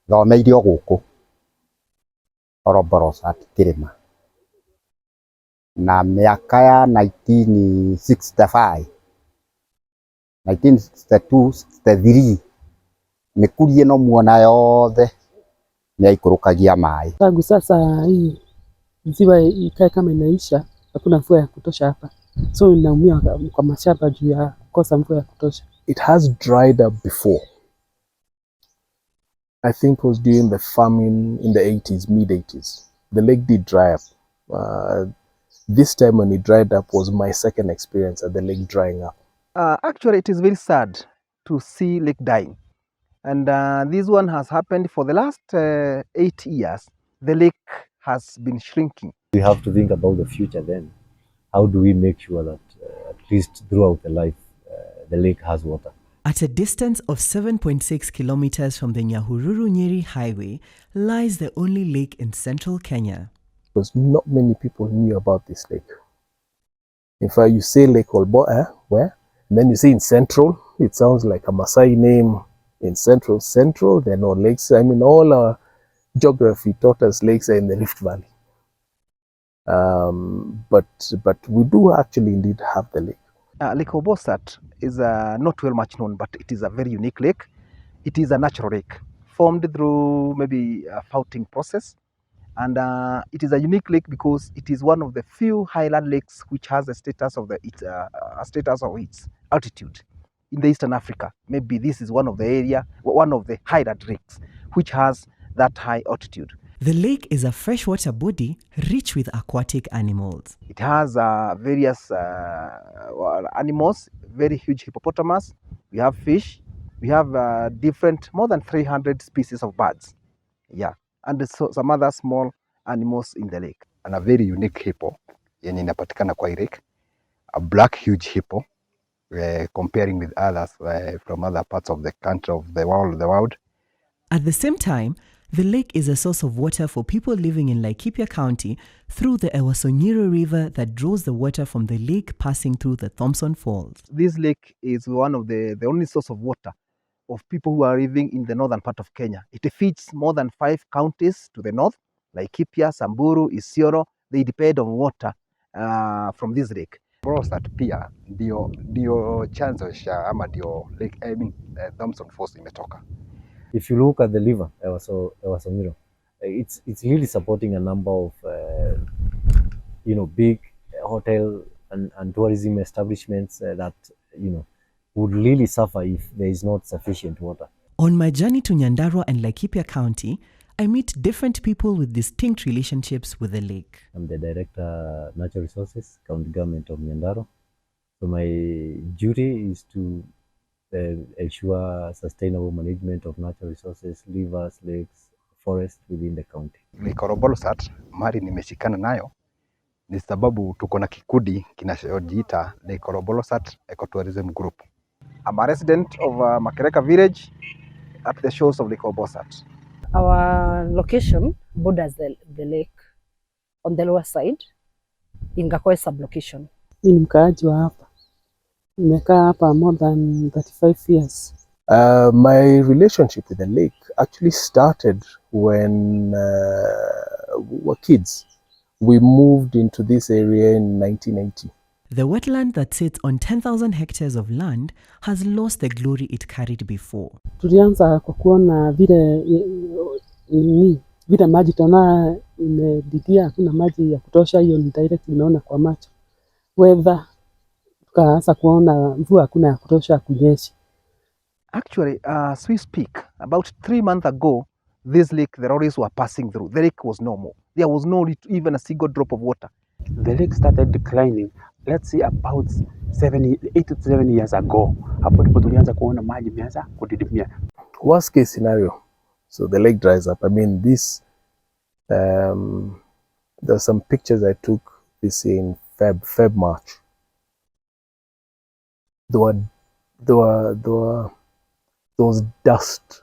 thomeire o guku Olbollosat Kirima na miaka ya 1965 1962 63 mikurie no muona yothe ni aikurukagia mai. Tangu sasa hii ziwa ikae kama inaisha, hakuna mvua ya kutosha hapa, so inaumia kwa mashamba juu ya kukosa mvua ya kutosha. It has dried up before. I think it was during the famine in the 80s, mid-80s. The lake did dry up. This time when it dried up was my second experience at the lake drying up. Actually, it is very sad to see lake dying. And this one has happened for the last 8 years. The lake has been shrinking. We have to think about the future then. How do we make sure that at least throughout the life, the lake has water? At a distance of 7.6 kilometers from the Nyahururu-Nyeri highway lies the only lake in central Kenya. Because not many people knew about this lake. In fact, you say Lake Olbollosat, where? And then you say in central, it sounds like a Maasai name. In central, there are no lakes. I mean, all our geography taught us lakes are in the Rift Valley. But we do actually indeed have the lake. Lake Olbollosat is not well much known, but it is a very unique lake. It is a natural lake formed through maybe a fouling process. And it is a unique lake because it is one of the few highland lakes which has a status of its altitude in the Eastern Africa. Maybe this is one of the highland lakes which has that high altitude. The lake is a freshwater body rich with aquatic animals. It has various animals, very huge hippopotamus. We have fish. We have more than 300 species of birds. Yeah, and some other small animals in the lake. And a very unique hippo yenye inapatikana kwa lake, a black huge hippo, comparing with others from other parts of the country, of the world. At the same time, the lake is a source of water for people living in Laikipia County through the Ewasonyiro River that draws the water from the lake passing through the Thompson Falls. This lake is one of the only source of water of people who are living in the northern part of Kenya. It feeds more than 5 counties to the north, Laikipia, Samburu, Isiolo. They depend on water from this lake. Olbollosat pia ndio chanzo cha ama ndio lake, Thompson Falls imetoka. If you look at the river, Ewasonyiro, it's really supporting a number of big hotel and tourism establishments that would really suffer if there is not sufficient water. On my journey to Nyandarua and Laikipia County, I meet different people with distinct relationships with the lake. I'm the Director Natural Resources, County Government of Nyandarua. So my duty is to ensure sustainable management of natural resources, rivers, lakes, forests within the county. Lake Olbollosat, mali nimeshikana nayo ni sababu tuko na kikundi kinachojiita Lake Olbollosat Ecotourism Group. I'm a resident of Makereka village at the shores of Lake Olbollosat. Our location borders the lake on the lower side in Gakoe sublocation. Ni mkaaji wa hapa. Nimekaa hapa more than 35 years. My relationship with the lake actually started when we were kids. We moved into this area in 1980. The wetland that sits on 10,000 hectares of land has lost the glory it carried before. Tulianza kwa kuona vile maji tona imedidia, hakuna maji ya kutosha, hiyo ni direct unaona kwa macho. Weather tukaanza kuona mvua hakuna ya kutosha kunyesha. Actually, as we speak, about 3 months ago, this lake, the lorries were passing through. The lake was normal. There was no even a single drop of water. The lake started declining, let's say about 8 to 7 years ago. Hapo ndipo tulianza kuona maji imeanza kudidimia. Worst case scenario, so the lake dries up. I mean, this, there's some pictures I took this in March. There was dust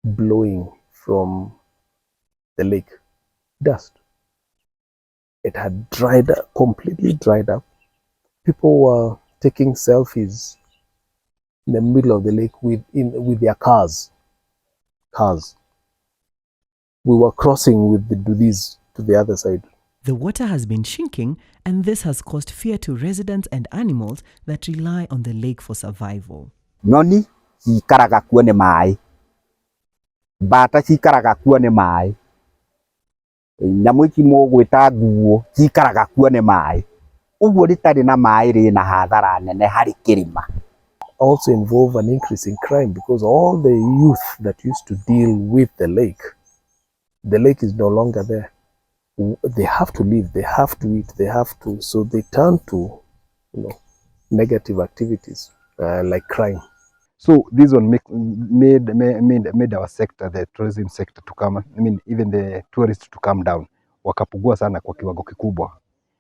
blowing from the lake. Dust. It had dried up, completely dried up. People were taking selfies in the middle of the lake with their cars. we were crossing with these to the other side. The water has been shrinking, and this has caused fear to residents and animals that rely on the lake for survival. Nyoni cikaraga kuo nĩ maĩ, mbata cikaraga kuo nĩ maĩ, nyamũ ici mũgwĩta nguo cikaraga kuo nĩ maĩ. Ũguo rĩtarĩ na maĩ rĩna hathara nene harĩ kĩrĩma. Also involve an increase in crime because all the youth that used to deal with the lake is no longer there. They have to live, they have to eat, so they turn to, negative activities like crime. So this one made our sector, the tourism sector, to come. Even the tourists to come down. Wakapungua sana kwa kiwango kikubwa.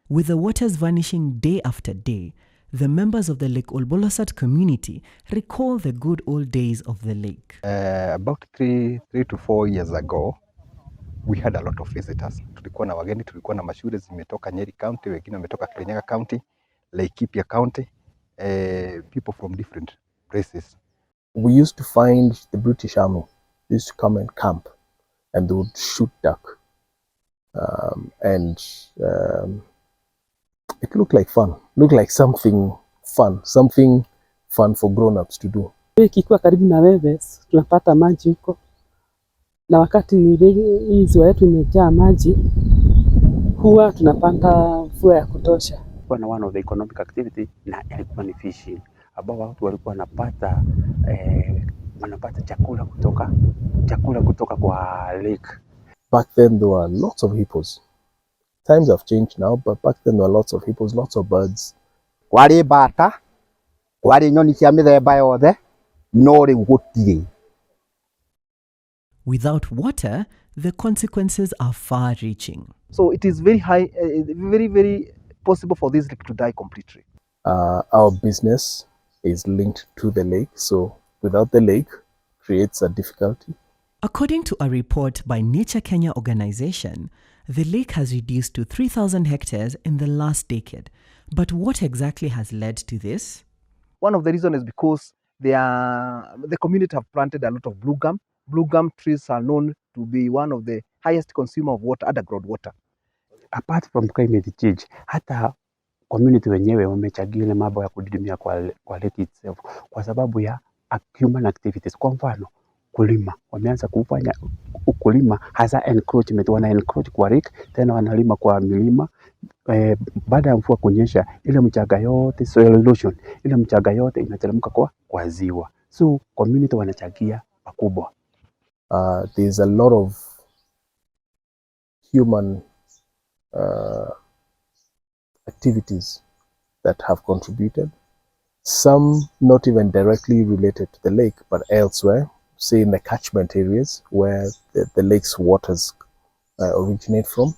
With the waters vanishing day after day, the members of the Lake Olbollosat community recall the good old days of the lake. About 3 to 4 years ago, we had a lot of visitors. Tulikuwa na wageni, tulikuwa na mashule zimetoka Nyeri County, wengine wametoka Kirinyaga County, Laikipia County, people from different places. We used to find the British Army used to come and camp, and they would shoot duck. It looked like fun. Looked like something fun for grown-ups to do. Ikiwa karibu na wewe tunapata maji huko, na wakati hii ziwa yetu imejaa maji huwa tunapata mvua ya kutosha. Kwa na one of the economic activity na ilikuwa ni fishing, ambao watu walikuwa wanapata chakula kutoka kwa lake. Back then there were lots of hippos. Times have changed now, but back then there were lots of hippos, lots of birds. Kwarĩ mbata, kwarĩ nyoni cia mĩthemba yothe, no rĩu gũtirĩ. Without water, the consequences are far-reaching. So it is very high, very possible for this lake to die completely. Our business is linked to the lake, so without the lake creates a difficulty. According to a report by Nature Kenya organization, the lake has reduced to 3,000 hectares in the last decade. But what exactly has led to this? One of the reasons is because the community have planted a lot of blue gum. Blue gum trees are known to be one of the highest consumer of water, underground water. Apart from climate change, hata community wenyewe wamechangia ile mambo ya kudidimia kwa lake itself kwa sababu ya human activities. Kwa mfano, kulima. Wameanza kufanya ukulima hasa encroachment, wana encroach kwa lake, tena wanalima kwa milima. Baada ya mvua kunyesha, ile mchanga yote, soil erosion, ile mchanga yote inateremka kwa ziwa. So community wanachangia pakubwa. There's a lot of human activities that have contributed. Some not even directly related to the lake, but elsewhere, say in the catchment areas where the lake's waters originate from.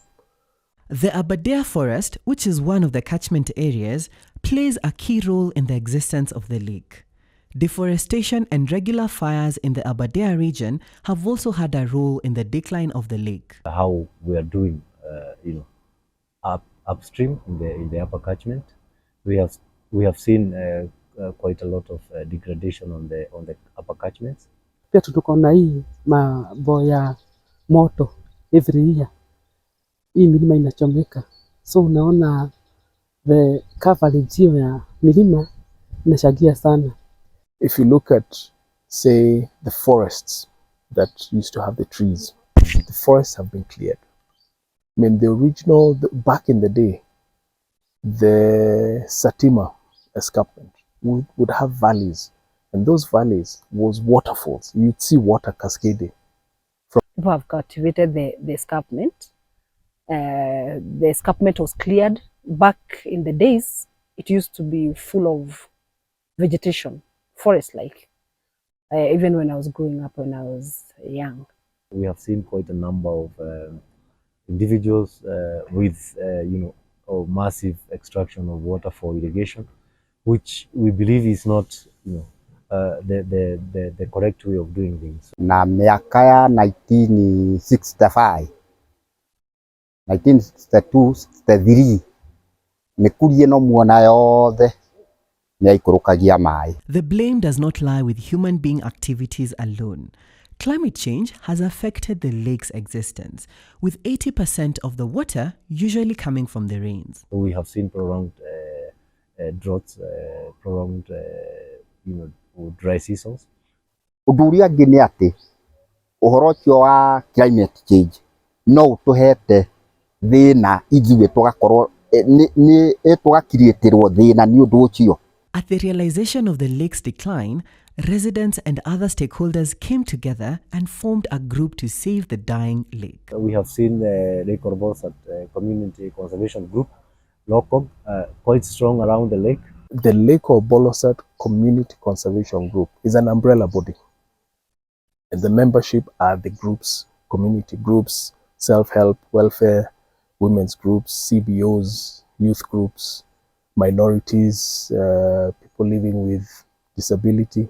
The Aberdare forest, which is one of the catchment areas, plays a key role in the existence of the lake. Deforestation and regular fires in the Aberdare region have also had a role in the decline of the lake. How we are doing, upstream in the upper catchment, we have seen quite a lot of degradation on the upper catchments. Pia tuko na hii mambo ya moto every year. Hii milima inachomeka, so unaona the coverage ya milima inashagia sana. If you look at, say, the forests that used to have the trees, the forests have been cleared. I mean, the original, back in the day, the Satima escarpment would have valleys, and those valleys was waterfalls. You'd see water cascading. People have cultivated the escarpment. The escarpment was cleared. Back in the days, it used to be full of vegetation, forest-like. Even when I was growing up, when I was young. We have seen quite a number of individuals with, massive extraction of water for irrigation, which we believe is not, the correct way of doing things. Na miaka ya 1965, 1962, 63, mikurie no muona yothe ni ikurukagia mai. The blame does not lie with human being activities alone. Climate change has affected the lake's existence, with 80% of the water usually coming from the rains. We have seen prolonged droughts, prolonged dry seasons. Ũndũ ũrĩa ũngĩ nĩ atĩ ũhoro ũcio wa climate change no ũtũhete thĩna ithuĩ tũgakorwo tũgakirĩtĩrwo thĩna nĩ ũndũ ũcio. At the realization of the lake's decline, residents and other stakeholders came together and formed a group to save the dying lake. We have seen the Lake Olbollosat Community Conservation Group, local, quite strong around the lake. The Lake Olbollosat Community Conservation Group is an umbrella body. And the membership are the groups, community groups, self-help, welfare, women's groups, CBOs, youth groups, minorities, people living with disability.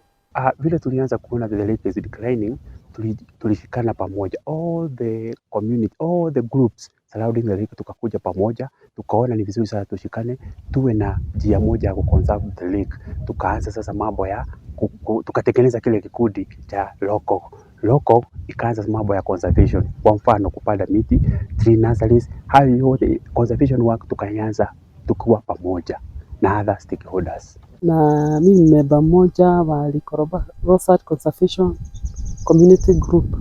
Vile tulianza kuona the lake is declining, tulishikana pamoja, all the community, all the groups surrounding the lake, tukakuja pamoja, tukaona ni vizuri sana tushikane, tuwe na njia moja ya kuconserve the lake. Tukaanza sasa mambo ya tukatengeneza kile kikundi cha local ikaanza mambo ya conservation, kwa mfano kupanda miti, tree nurseries, hayo yote conservation work tukaanza tukiwa pamoja na other stakeholders. Na mimi ni member mmoja wa Olbollosat Conservation Community Group.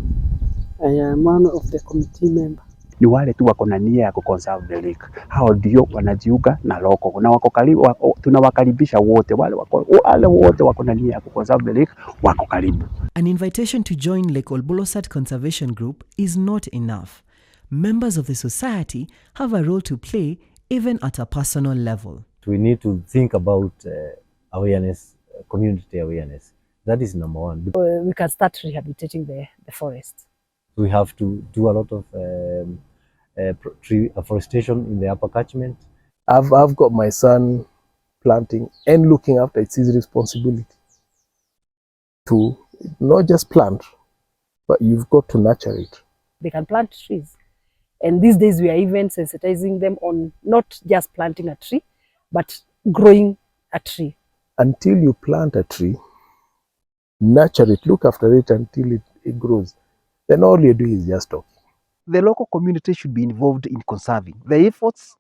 I am one of the committee member. Ni wale tu wako na nia ya kuconserve the lake, hao ndio wanajiunga na local na wako karibu, tunawakaribisha wote wale wote wako na nia ya kuconserve the lake, wako karibu. An invitation to join Lake Olbollosat Conservation Group is not enough. Members of the society have a role to play even at a personal level. We need to think about awareness, community awareness. That is number one. We can start rehabilitating the forest. We have to do a lot of tree afforestation in the upper catchment. I've got my son planting and looking after. It's his responsibility to not just plant, but you've got to nurture it. They can plant trees. And these days we are even sensitizing them on not just planting a tree, but growing a tree. Until you plant a tree, nurture it, look after it until it grows. Then all you do is just talk. The local community should be involved in conserving. The efforts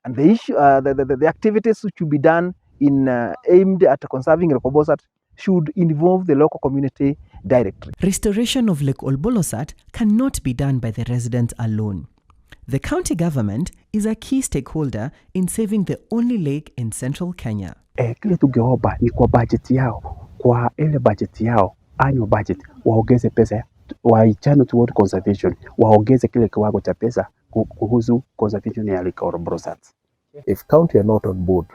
and the issue, the activities which should be done in aimed at conserving Lake Olbollosat should involve the local community directly. Restoration of Lake Olbollosat cannot be done by the residents alone. The county government is a key stakeholder in saving the only lake in central Kenya. Kile tungeomba ni kwa budget yao, kwa ile budget yao, annual budget, waongeze pesa, waichane toward conservation, waongeze kile kiwango cha pesa kuhusu conservation ya Lake Olbollosat. If county are not on board,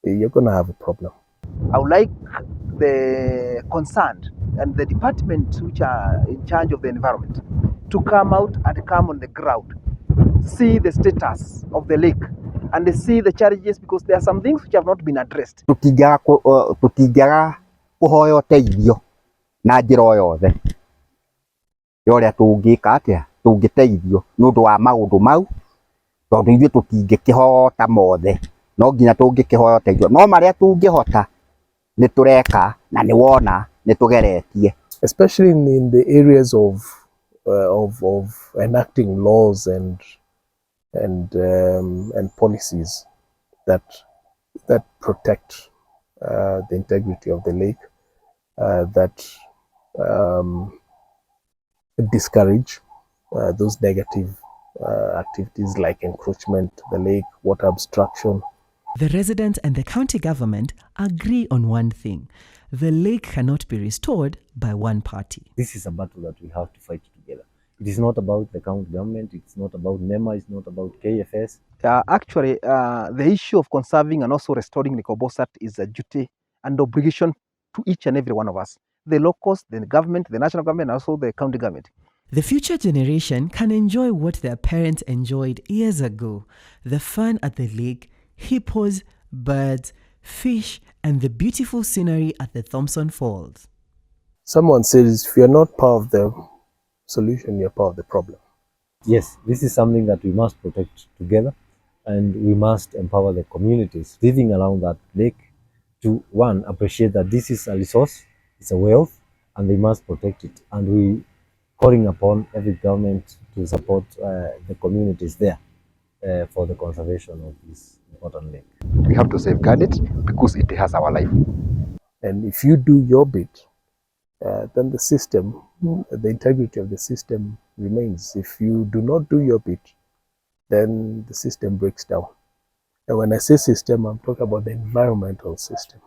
you're going to have a problem. I would like the concerned and the department which are in charge of the environment to come out and come on the ground, see the status of the lake and see the challenges, because there are some things which have not been addressed. Tũtingiaga kũhoya ũteithio na njĩra o yothe ũrĩa tũngĩka atĩa tũngĩteithio nĩ ũndũ wa maũndũ mau, tondũ ithuĩ tũtingĩkĩhota mothe, no nginya tũngĩkĩhoya ũteithio, no marĩa tũngĩhota nĩ tũreka na nĩ wona nĩ tũgeretie. Especially in the areas of enacting laws and policies that protect the integrity of the lake, that discourage those negative activities like encroachment to the lake, water obstruction. The residents and the county government agree on one thing: the lake cannot be restored by one party. This is a battle that we have to fight together. It is not about the county government, it's not about NEMA, it's not about KFS. Actually, the issue of conserving and also restoring Lake Olbollosat is a duty and obligation to each and every one of us. The locals, the government, the national government, and also the county government. The future generation can enjoy what their parents enjoyed years ago: the fun at the lake, hippos, birds, fish, and the beautiful scenery at the Thompson Falls. Someone says if you're not part of the solution, you're part of the problem. Yes, this is something that we must protect together, and we must empower the communities living around that lake to, one, appreciate that this is a resource, it's a wealth, and they must protect it. And we calling upon every government to support the communities there for the conservation of this important lake. We have to safeguard it because it has our life. And if you do your bit, then the system, the integrity of the system remains. If you do not do your bit, then the system breaks down. And when I say system, I'm talking about the environmental system.